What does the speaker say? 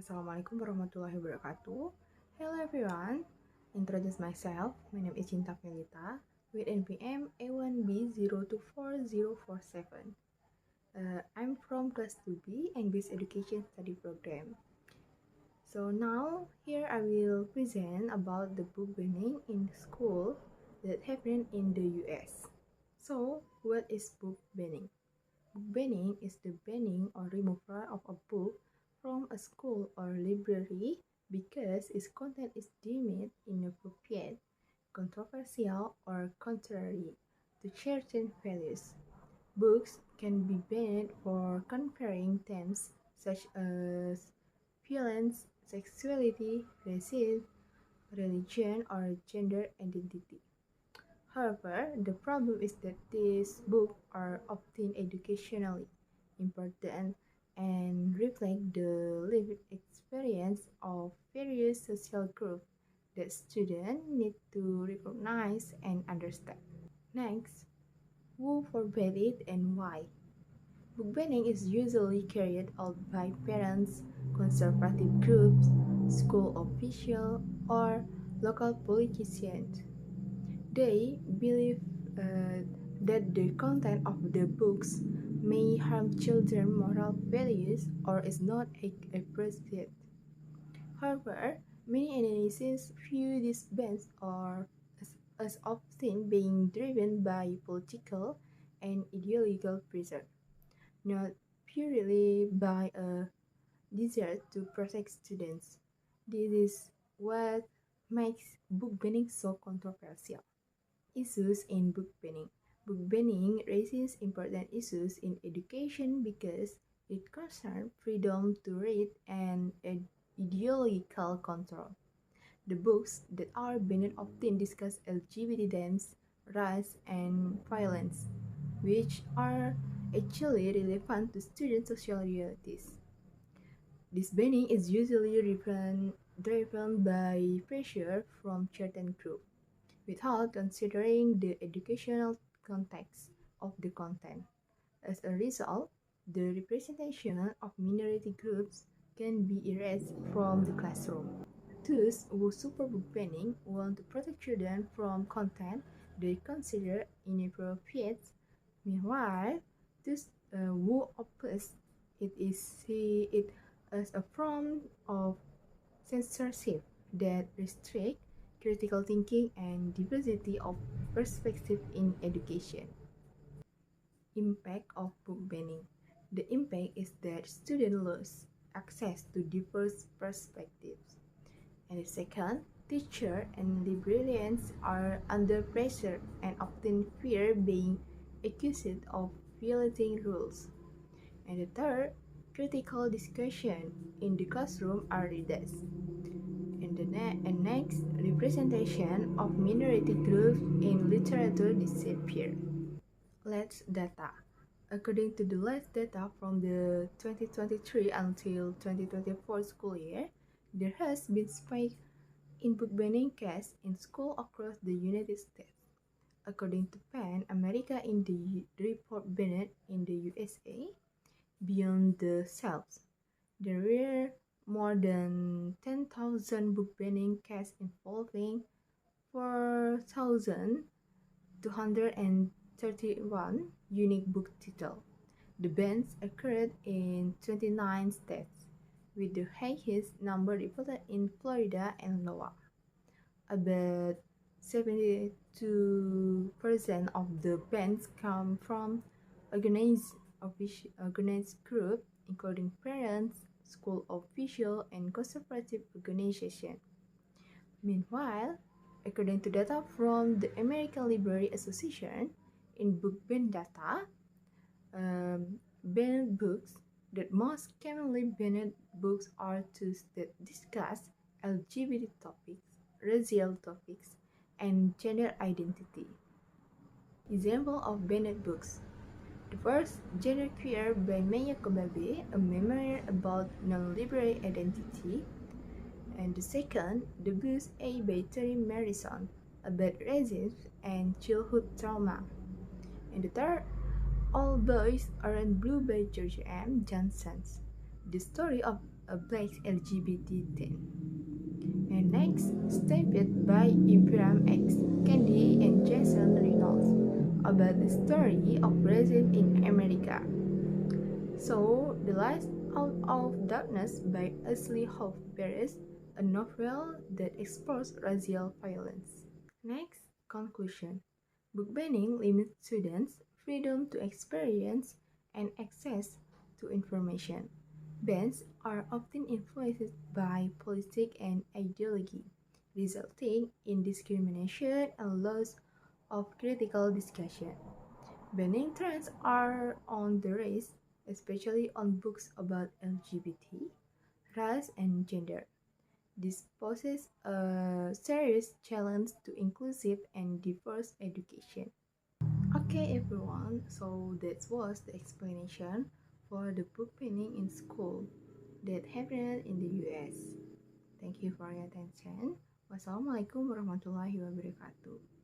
Assalamualaikum warahmatullahi wabarakatuh. Hello everyone. Introduce myself. My name is Cinta Felita with NPM A1B024047. I'm from class 2B English Education Study Program. So now here I will present about the book banning in school that happened in the US. So what is book banning? Book banning is the banning or removal of a book from a school or library because its content is deemed inappropriate, controversial, or contrary to certain values. Books can be banned for covering themes such as violence, sexuality, racism, religion, or gender identity. However, the problem is that these books are often educationally important and reflect the lived experience of various social groups that students need to recognize and understand. Next, who forbade it and why? Book banning is usually carried out by parents, conservative groups, school officials, or local politicians. They believe that the content of the books may harm children's moral values or is not appropriate. However, many analysts view these bans as often being driven by political and ideological pressure, not purely by a desire to protect students. This is what makes book banning so controversial. Issues in book banning. Book banning raises important issues in education because it concerns freedom to read and ideological control. The books that are banned often discuss LGBT themes, race, and violence, which are actually relevant to student social realities. This banning is usually driven by pressure from certain groups without considering the educational context of the content. As a result, the representation of minority groups can be erased from the classroom. Those who support book banning want to protect children from content they consider inappropriate. Meanwhile, those who oppose see it as a form of censorship that restrict critical thinking and diversity of perspective in education. Impact of book banning. The impact is that students lose access to diverse perspectives. And the second, teachers and librarians are under pressure and often fear being accused of violating rules. And the third, critical discussion in the classroom are reduced. And next, representation of minority groups in literature disappear. Let's data. According to the last data from the 2023 until 2024 school year, there has been spike in book banning cases in schools across the United States. According to PEN America in the report banned in the USA, beyond the shelves, there were more than 10,000 book banning cases involving 4,231 unique book titles. The bans occurred in 29 states, with the highest number reported in Florida and Iowa. About 72% of the bans come from organized groups, including parents, school officials, and conservative organizations. Meanwhile, according to data from the American Library Association, in book ban data, banned books, the most commonly banned books are those that discuss LGBT topics, racial topics, and gender identity. Example of banned books. The first, Genderqueer by Maya Kobabe, a memoir about non-binary identity. And the second, The Blues A by Terry Morrison, about racism and childhood trauma. And the third, All Boys Aren't Blue by George M. Johnson, The Story of a Black LGBT Teen. And next, Stampede by Ibram X. Candy and Jason Reynolds about the story of racism in America. So, The Light Out of Darkness by Ashley Hope Perez, a novel that explores racial violence. Next, conclusion. Book banning limits students' freedom to experience and access to information. Bans are often influenced by politics and ideology, resulting in discrimination and loss of critical discussion. Banning trends are on the rise, especially on books about LGBT, race, and gender. This poses a serious challenge to inclusive and diverse education. Okay, everyone, so that was the explanation for the book banning in school that happened in the US. Thank you for your attention. Wassalamualaikum warahmatullahi wabarakatuh.